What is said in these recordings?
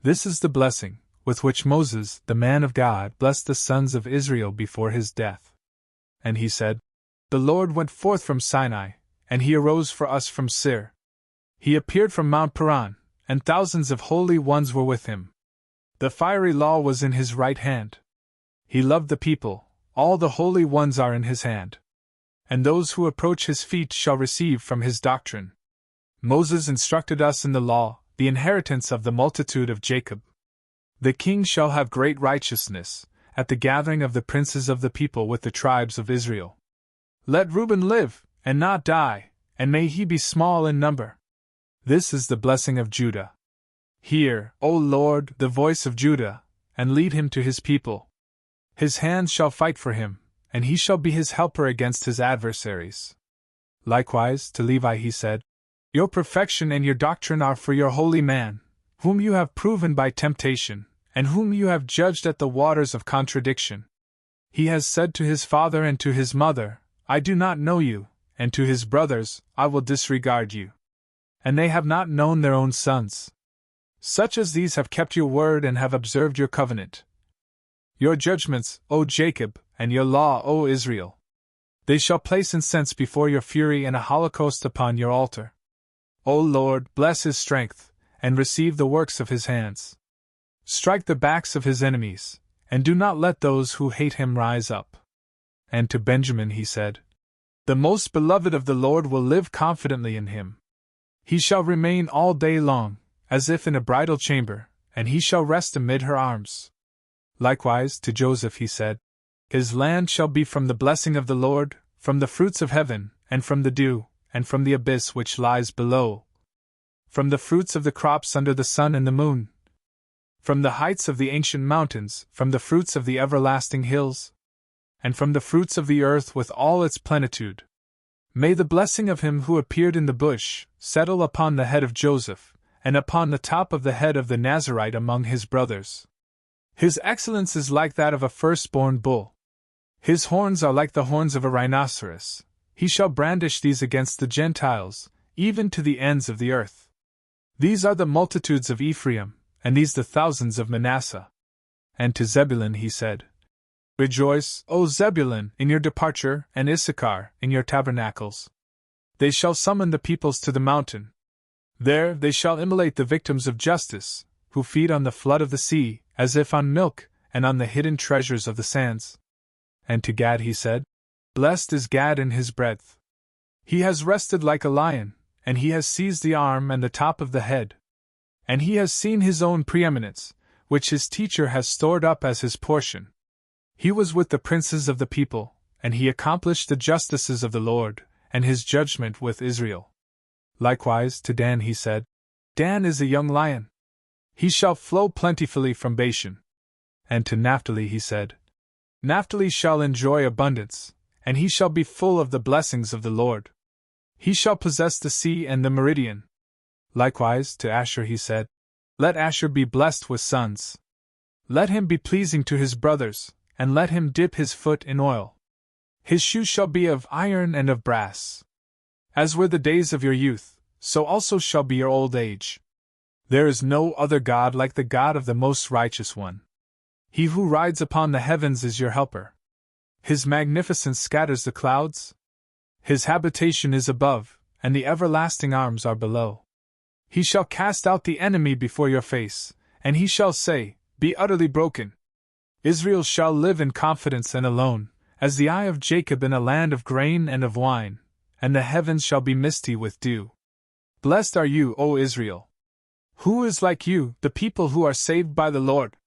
This is the blessing with which Moses, the man of God, blessed the sons of Israel before his death. And he said, The Lord went forth from Sinai, and he arose for us from Seir. He appeared from Mount Paran, and thousands of holy ones were with him. The fiery law was in his right hand. He loved the people, all the holy ones are in his hand. And those who approach his feet shall receive from his doctrine. Moses instructed us in the law, the inheritance of the multitude of Jacob. The king shall have great righteousness, at the gathering of the princes of the people with the tribes of Israel. Let Reuben live, and not die, and may he be small in number. This is the blessing of Judah. Hear, O Lord, the voice of Judah, and lead him to his people. His hands shall fight for him, and he shall be his helper against his adversaries. Likewise, to Levi he said, Your perfection and your doctrine are for your holy man, whom you have proven by temptation, and whom you have judged at the waters of contradiction. He has said to his father and to his mother, I do not know you, and to his brothers, I will disregard you. And they have not known their own sons. Such as these have kept your word and have observed your covenant. Your judgments, O Jacob, and your law, O Israel. They shall place incense before your fury and a holocaust upon your altar. O Lord, bless his strength, and receive the works of his hands. Strike the backs of his enemies, and do not let those who hate him rise up. And to Benjamin he said, The most beloved of the Lord will live confidently in him. He shall remain all day long, as if in a bridal chamber, and he shall rest amid her arms. Likewise, to Joseph he said, His land shall be from the blessing of the Lord, from the fruits of heaven, and from the dew, and from the abyss which lies below. From the fruits of the crops under the sun and the moon. From the heights of the ancient mountains, from the fruits of the everlasting hills. And from the fruits of the earth with all its plenitude. May the blessing of him who appeared in the bush settle upon the head of Joseph, and upon the top of the head of the Nazarite among his brothers. His excellence is like that of a firstborn bull. His horns are like the horns of a rhinoceros. He shall brandish these against the Gentiles, even to the ends of the earth. These are the multitudes of Ephraim, and these the thousands of Manasseh. And to Zebulun he said, Rejoice, O Zebulun, in your departure, and Issachar, in your tabernacles. They shall summon the peoples to the mountain. There they shall immolate the victims of justice, who feed on the flood of the sea, as if on milk, and on the hidden treasures of the sands. And to Gad he said, Blessed is Gad in his breadth. He has rested like a lion, and he has seized the arm and the top of the head. And he has seen his own preeminence, which his teacher has stored up as his portion. He was with the princes of the people, and he accomplished the justices of the Lord, and his judgment with Israel. Likewise, to Dan he said, Dan is a young lion. He shall flow plentifully from Bashan. And to Naphtali he said, Naphtali shall enjoy abundance, and he shall be full of the blessings of the Lord. He shall possess the sea and the meridian. Likewise, to Asher he said, Let Asher be blessed with sons. Let him be pleasing to his brothers, and let him dip his foot in oil. His shoes shall be of iron and of brass. As were the days of your youth, so also shall be your old age. There is no other God like the God of the Most Righteous One. He who rides upon the heavens is your helper. His magnificence scatters the clouds. His habitation is above, and the everlasting arms are below. He shall cast out the enemy before your face, and he shall say, Be utterly broken. Israel shall live in confidence and alone, as the eye of Jacob in a land of grain and of wine, and the heavens shall be misty with dew. Blessed are you, O Israel! Who is like you, the people who are saved by the Lord?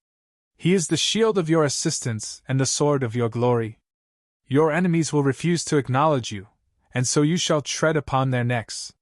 He is the shield of your assistance and the sword of your glory. Your enemies will refuse to acknowledge you, and so you shall tread upon their necks.